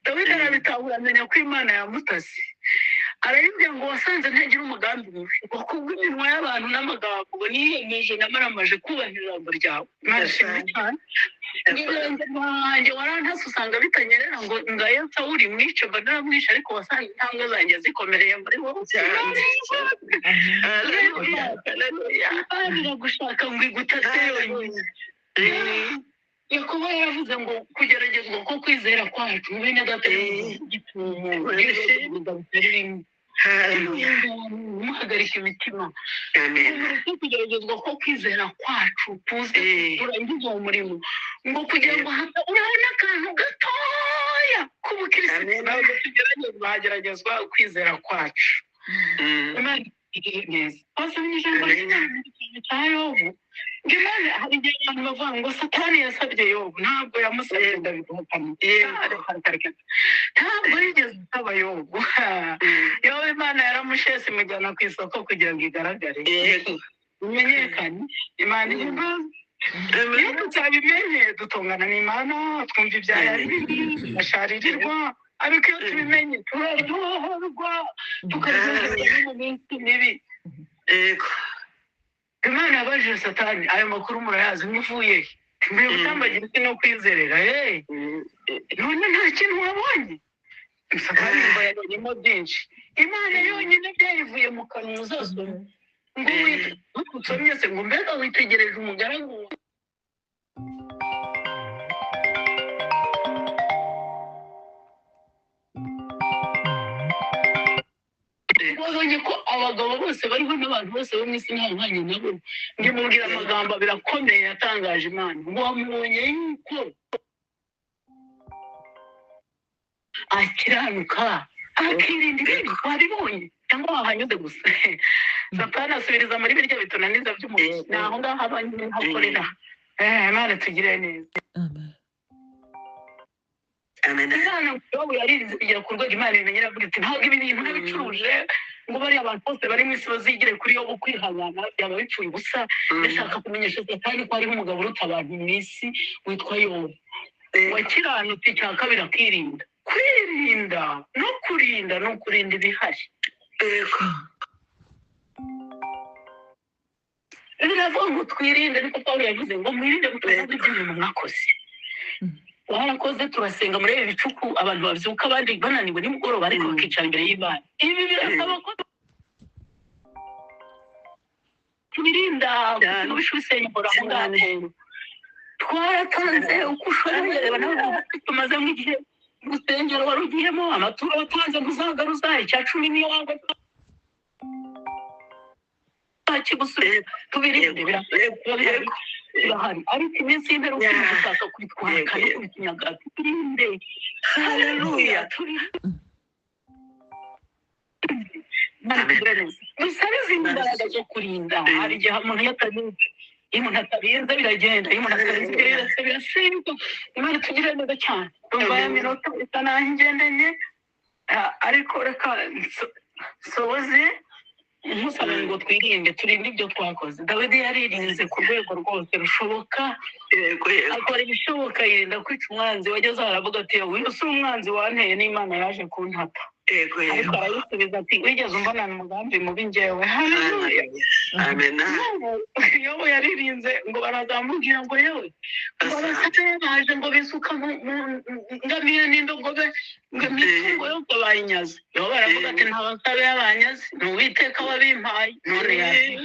A: Dawidi arabitahura amenya ko Imana yamutase arayibwira ngo wasanze ntagira umugambi mubi ngo kubw'iminwa y'abantu n'amagambo ngo niyemeje namaramaje kubahiriza ijambo ryawe nashimye cyane n'ibirenge wanjye warantase usanga bitanyerera ngo ngayo Sawuli mwice mba naramwishe ariko wasanze intambwe zanjye zikomereye muri wowe biragushaka ngo igutate yonyine Yakobo yaravuze ngo kugeragezwa ko kwizera kwacu bene gatatu muhagarika imitima kugeragezwa ko kwizera kwacu tuze turangiza uwo murimo ngo kugira ngo urabona akantu gatoya k'ubukirisitu ntabwo tugeragezwa kwizera kwacu Imana igirire neza wasomye ijambo cya Yobu ngo Imana hari igihe abantu bavuga ngo Satani yasabye Yobu ntabwo yamusabye ndabiguhakana ntabwo yigeze asaba Yobu Yobu Imana yaramushese imujyana ku isoko kugira ngo igaragare imenyekane Imana ihimbaza iyo tutabimenye dutongana n'Imana twumva ibyaha bibi tugasharirirwa ariko iyo tubimenye turaryoherwa tukaryoherwa mu minsi mibi Imana yabajije Satani ayo makuru murayazi muvuye mbe gutambagira iki no kwizerera none nta kintu wabonye Satani ngo yabonyemo byinshi Imana yonyine byayivuye mu kanwa uzasoma ngo usomye se ngo mbega witegereje umugaragu wabonye ko abagabo bose bariho n'abantu bose bo mu isi nta mwanya nabo njye mubwira amagambo birakomeye yatangaje Imana ngo wamubonye yuko akiranuka akirinda ibibi wabibonye cyangwa wahanyuze gusa Satani asubiriza muri birya bitunaniza by'umubiri ni aho ngaho abanyine hakorera Imana tugire neza Imana Yobu yarinze kugera ku rwego Imana imenyera avuga iti ntabwo ibi bintu nabicuruje ngo bariya abantu bose bari mu isi bazigire kuri Yobu kwihangana byaba bipfuye ubusa ndashaka kumenyesha Satani ko hariho umugabo uruta abantu mu isi witwa Yobu wakiranutse icya kabiri akirinda kwirinda no kurinda ibihari biravuga ngo twirinde niko Pawulo yavuze ngo mwirinde mutazagira ibintu mwakoze warakoze turasenga muri ibi bicuku abantu bavyuka abandi bananiwe nimugoroba ariko bakicara imbere y'Imana ibi birasaba ko tubirinda kubishusenya horaho ngaho twaratanze uko ushoboye reba nawe tumaze nk'igihe gusengera wari ugiyemo amaturo watanze muzagaruza icya 10 niyo wanga kigusubiza tubirinde birahari ariko iminsi y'imperuka dushaka kubitwaka no kubikinyaga turinde haleluya musabe izindi mbaraga zo kurinda hari igihe umuntu yatarinze iyo umuntu atarinze biragenda iyo umuntu atarinze birasimbuka Imana tugire neza cyane umva ya minota isa naho ingendanye ariko reka soze Musabe ngo twirinde turinde ibyo twakoze Dawidi yaririnze ku rwego rwose rushoboka akora ibishoboka yirinda kwica umwanzi wageze aravuga ati uyu si umwanzi wanteye n'Imana yaje kuntata ariko arayisubiza ati wigeze umbonana umugambi mubi njyewe haleluya
B: amen
A: Yobu yaririnze ngo barazamubwira ngo yewe ngo abasatani baje ngo bisuka mu ngamiya n'indogobe ngo imitungo yose bayinyaze Yobu baravuga ati nta basabe y'abanyazi ni Uwiteka wabimpaye none yaje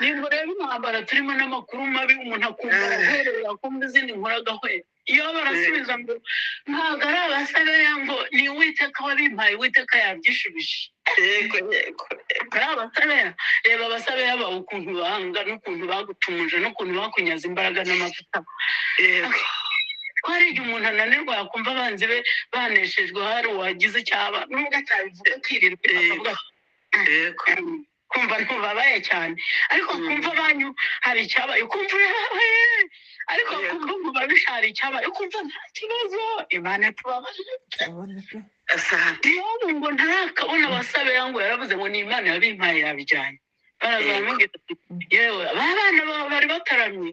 A: nimba rero intambara turimo n'amakuru mabi umuntu akumva araherera akumva izindi nkuru agahwera iyo barasubiza ngo ntabwo ari abasabe ngo ni Uwiteka wabimpaye Uwiteka yabyishubije ari abasabe reba abasabe bawe ukuntu banga n'ukuntu bagutumuje n'ukuntu bakunyaza imbaraga n'amavuta twari igihe umuntu ananirwa yakumva abanzi be baneshejwe hari uwagize icyaba nubwo atabivuga akirinda akavuga kumva ntubabaye cyane ariko kumva banyu hari icyabaye ukumva ariko kumva ngo babishari icyabaye ukumva nta kibazo Imana tubabaje asante ngo ntarakabona abasabe ngo yaravuze ngo ni Imana yabimpaye yabijyanye barazamubwira ati yewe aba bana bari bataramye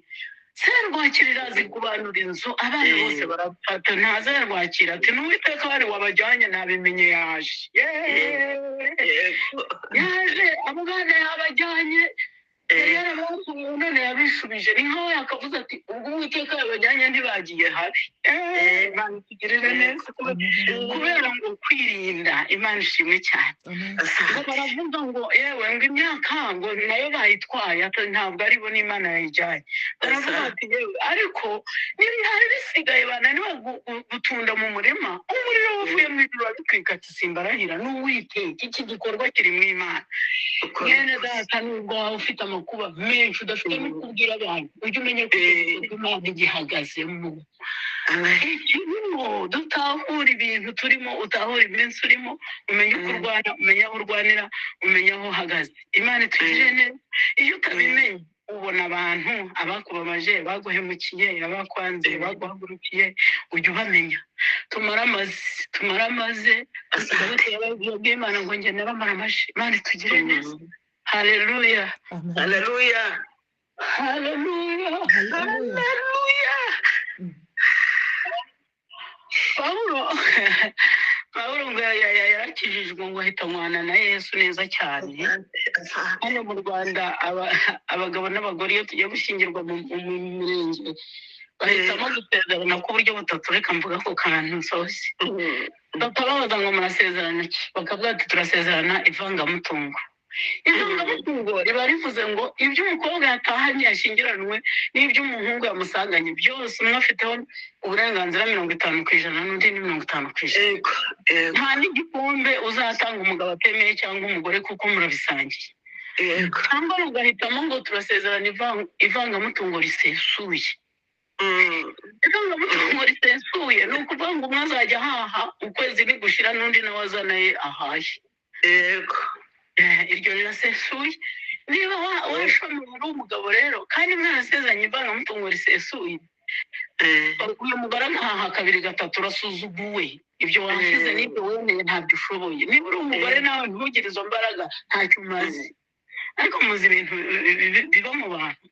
A: serwakira irazi kubanura inzu abana bose barafata ntazerwakira ati n'uwiteka bari wabajyanye ntabimenye yaje yaje abo bana yabajyanye yari yarabasuye none yabishubije ni nkaho yakavuze ati ubwo uwiteka yabajyanye ntibagiye habi Imana itugirire neza kubera ngo kwirinda Imana ishimwe cyane ngo baravuga ngo yewe ngo imyaka ngo nayo bayitwaye ntabwo ari bo n'Imana yayijyanye baravuga ati yewe ariko n'ibihari bisigaye bananiwe gutunda mu murima umuriro wavuye mu ijuru wabitwika ati simbarahira n'uwiteka iki gikorwa kiri mu Imana mwene data nubwo waba ufite amakuba menshi udafite no kubwira abantu ujye umenya ko Imana igihagazemo turimo dutahura ibintu turimo utahura iminsi urimo umenya uko urwana umenya aho urwanira umenya aho uhagaze Imana itugirire neza iyo utabimenye ubona abantu abakubabaje baguhemukiye abakwanze baguhagurukiye ujye ubamenya tumara amaze bw'Imana ngo njye naramara amashi Imana itugirire neza haleluya
B: haleluya
A: haleluya haleluya Pawulo ngo yarakijijwe ngo ahita mwana na Yesu neza cyane hano mu Rwanda abagabo n'abagore iyo tugiye gushyingirwa mu mirenge bahitamo gusezerana ku buryo butatu reka mvuga ko kantu nsoze bakababaza ngo murasezerana iki bakavuga ati turasezerana ivangamutungo ivangamutungo riba rivuze ngo ibyo umukobwa yatahanye yashyingiranwe n'ibyo umuhungu yamusanganye byose umwe afiteho uburenganzira 50% n'undi ni 50%. Nta n'igikombe uzatanga umugabo atemeye cyangwa umugore kuko murabisangiye cyangwa mugahitamo ngo turasezerana ivangamutungo risesuye ivangamutungo risesuye ni ukuvuga ngo umwe azajya ahaha ukwezi nigushira n'undi nawe azanaye ahahe iryo rirasesuye niba washomye uri umugabo rero kandi mwarasezeranye ivangamutungo risesuye uyu mugore amahaha 2-3 urasuzuguwe ibyo washyize n'ibyo wemeye ntabyo ushoboye niba uri umugore nawe ntugire izo mbaraga ntacyo umaze ariko muzi ibintu biba mu bantu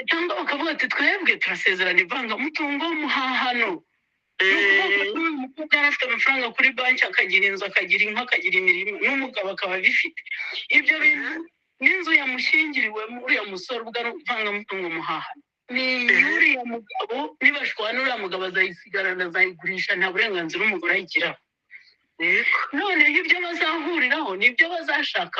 A: cyangwa bakavuga ati twebwe turasezerana ivangamutungo muhahano umukobwa yari afite amafaranga kuri banki akagira inzu akagira inka akagira imirimo n'umugabo akaba abifite ibyo bintu n'inzu yamushyingiriwe uriya musore ubwo ari ivangamutungo muhahano ni uriya mugabo nibashwana uriya mugabo azayisigarana azayigurisha nta burenganzira umugore ayigiraho noneho ibyo bazahuriraho nibyo bazashaka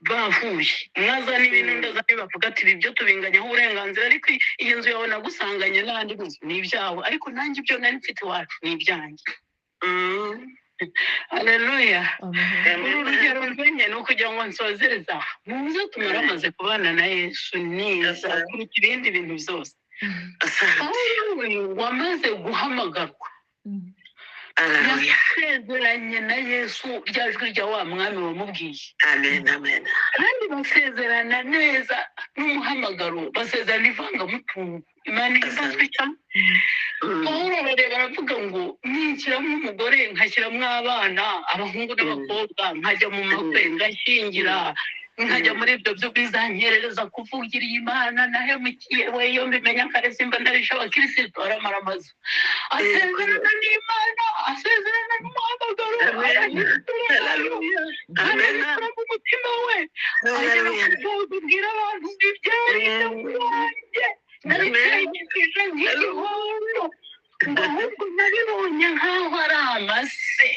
A: bahuye mwazana ibintu ndazanye bavuga ati ibyo tubinganyaho uburenganzira ariko iyi nzu yawe nagusanganye n'andi nzu ni ibyawe ariko nanjye ibyo nari mfite iwacu ni ibyanjye haleluya urugero rwenye ni ukugira ngo nsozereza muze tumaramaze kubana na Yesu neza kuruta ibindi bintu byose wamaze guhamagarwa yasezeranye na Yesu rya jwi rya wa mwami wamubwiye
B: amen amen
A: kandi basezerana neza n'umuhamagaro basezerana ivangamutungo Imana ihimazwe cyane Pawulo baravuga ngo nishyiramo umugore nkashyiramo abana abahungu n'abakobwa nkajya mu makwe ngashyingira nkajya muri ibyo byo bizanyerereza kuvugira Imana nahemukiye we iyo mbimenya kare simba ndarisha abakirisitu aramara amazu asezerana n'Imana asezerana n'umuhamagaro arabikora mu mutima we kubwira abantu ibyanjye nabitekereje nk'igihondo ngo ahubwo nabibonye nk'aho ari amase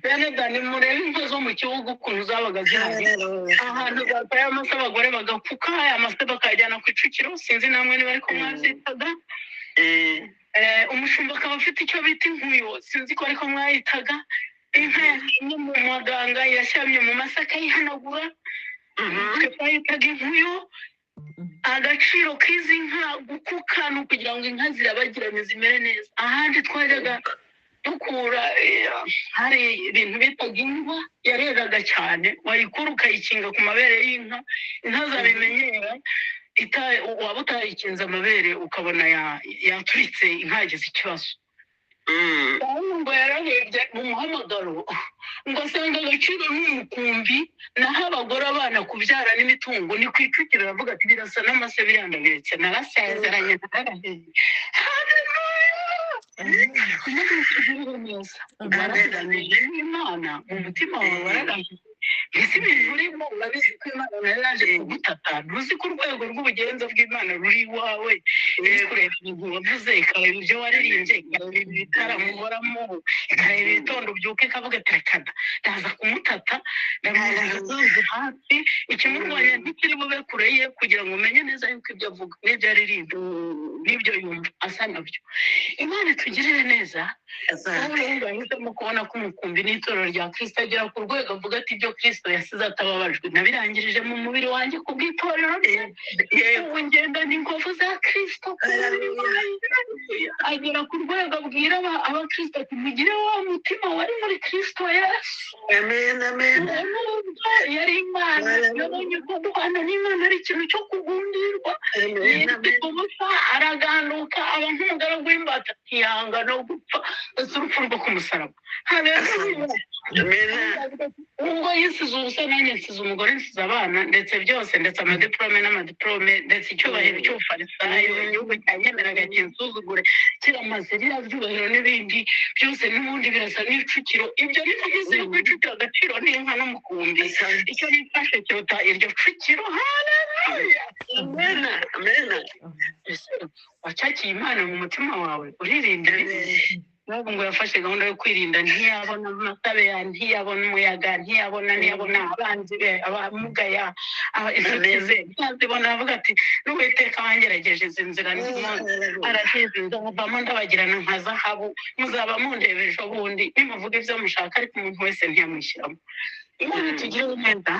A: bene dani murebe inka zo mu gihugu ukuntu zabaga zihari ahantu zataye amase abagore bagapfuka aya mase bakajyana ku Kicukiro sinzi namwe niba ariko mwazitaga umushumba akaba afite icyo bita inkuyo sinzi ko ariko mwayitaga inka yakinye mu maganga yashyamye mu mase akayihanagura twe twayitaga inkuyo agaciro k'izi nka gukuka ni ukugira ngo inka zirabagirane zimere neza ahandi twajyaga dukura hari ibintu bitaga ingwa yareraga cyane wayikura ukayikinga ku mabere y'inka inka zabimenyera waba utayikinze amabere ukabona yaturitse inka yagize ikibazo ngo yararebye mu muhamagaro ngo asanga agaciro n'umukumbi naho abagore abana kubyara n'imitungo ni kwicukiro aravuga ati birasa n'amase birandabiretse narasezeranye naraheye waraganije n'Imana mu mutima wawe waraganije ese ibintu urimo urabizi ko Imana nayo yaje kugutata ntuzi ko urwego rw'ubugenza bw'Imana ruri iwawe iri kureba ibintu wavuze ikareba ibyo waririmbye ikareba ibitaramo uhoramo ikareba ibitondo ubyuka ikavuga ati rekada ndaza kumutata ndamuzi hafi ikimurwanya ntikiri bube kure ye kugira ngo umenye neza yuko ibyo avuga n'ibyo aririmba n'ibyo yumva asa nabyo. Imana itugirire neza bahisemo kubona ko umukumbi n'itorero rya Kristo agera ku rwego avuga ati ibyo Kristo yasize atababajwe nabirangirije mu mubiri wanjye ku bw'itorero rye yewe ngenda n'inkovu za Kristo agera ku rwego abwira abakristo ati mugire wa mutima wari muri Kristo Yesu.
B: Amen, amen.
A: Yari Imana yabonye ko guhana n'Imana ari ikintu cyo kugundirwa araganduka aba nk'umugaragu w'imbata ntiyanga no gupfa ese urupfu rwo ku musaraba. Ubwo yisize ubusa nanjye nsize umugore nsize abana ndetse byose ndetse n'amadiplome ndetse icyubahiro cy'ubufarisayo igihugu cyanyemeraga kinsuzugure kiramaze biriya byubahiro n'ibindi byose n'ubundi birasa n'icukiro ibyo ni bigize kwicukira agaciro n'inka n'umukumbi icyo nifashe kiruta iryo cukiro. Haleluya,
B: Amen, amen.
A: wacakiye Imana mu mutima wawe uririnda ntabwo ngo yafashe gahunda yo kwirinda ntiyabona amatabe ya ntiyabona umuyaga ntiyabona abanzi be abamugaya inshuti ze ntazibona avuga ati n'uwiteka wangerageje izi nzira ndimo arahizi nzavamo ndabagirana nka zahabu muzaba mundeba ejo bundi nimuvuga ibyo mushaka ariko umuntu wese ntiyamwishyiramo. Imana itugirire neza.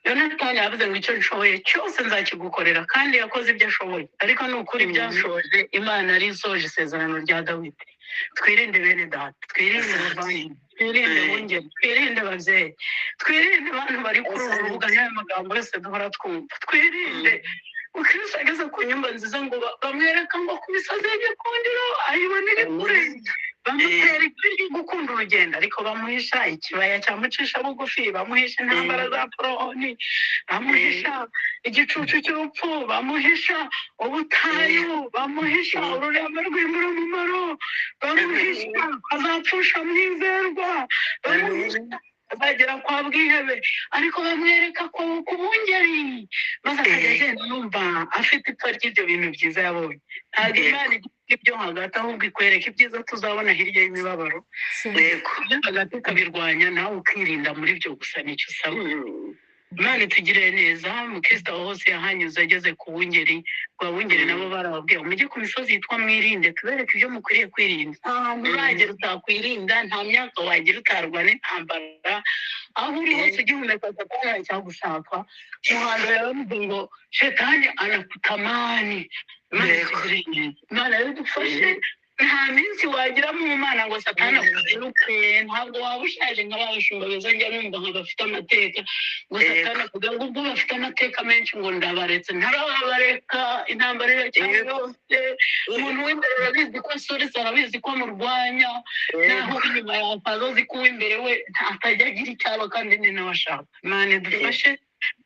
A: Yonatani yavuze ngo icyo nshoboye cyose nzakigukorera kandi yakoze ibyo ashoboye ariko ni ukuri byashoje Imana ari isoje isezerano rya Dawidi. Twirinde bene data, twirinde abavandimwe, twirinde bungeri, twirinde ababyeyi, twirinde abantu bari kuri uru rubuga n'ayo magambo yose duhora twumva, twirinde ukristo ageze ku nyumba nziza ngo bamwereka ngo ku misozi y'igikundiro ayibonere kure bamutera ijwi ryo gukunda urugendo ariko bamuhisha ikibaya cyamucisha bugufi, bamuhisha intambara za Faraoni, bamuhisha igicucu cy'urupfu, bamuhisha ubutayu, bamuhisha ururembo rw'imburamumaro, bamuhisha azapfusha mwizerwa, bamuhisha azagera kwa bwihebe ariko bamwereka ko ku bungeri maze akajya agenda yumva afite ipfa ry'ibyo bintu byiza yabonye. Ntabwo Imana ibyo hagati ahubwo ikwereka ibyiza tuzabona hirya y'imibabaro ibyo hagati ikabirwanya nawe ukirinda muri byo gusa nicyo usaba. Imana itugirire neza. Mukristo aho hose yahanyuze ageze ku bungeri rwa bungeri nabo barababwiye mujye ku misozi yitwa mwirinde tubereke ibyo mukwiriye kwirinda. Nta hantu uragera utakwirinda, nta myaka wagira utarwana intambara, aho uri hose ugihumeka satani cyagushaka muhando yaravuze ngo shetani anakutamani. Imana itugirire neza. Imana yadufashe nta minsi wagira mu Mana ngo satani akuziruke. Ntabwo waba ushaje nk'abashumba beza njya numva nk'abafite amateka ngo satani avuga ngo ubwo bafite amateka menshi ngo ndabaretse ntarabareka intambara iracyari yose. Umuntu w'imbere arabizi ko asoretse arabizi ko amurwanya naho inyuma yasaza azi ko uw'imbere we atajya agira icyaba kandi ni nawe ashaka. Imana idufashe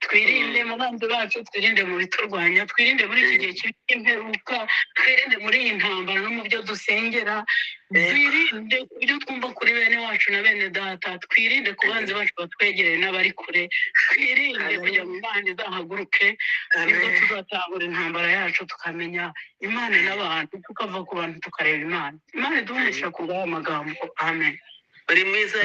A: twirinde mu banzi bacu, twirinde mu biturwanya, twirinde muri iki gihe cy'imperuka, twirinde muri iyi ntambara no mu byo dusengera, twirinde ku byo twumva kuri bene wacu na bene data, twirinde ku banzi bacu batwegereye n'abari kure, twirinde kujya mu bandi zahaguruke nibwo tuzatahura intambara yacu tukamenya Imana n'abantu tukava ku bantu tukareba Imana. Imana iduhesha ku bw'aya magambo. Amen.
B: Buri mwiza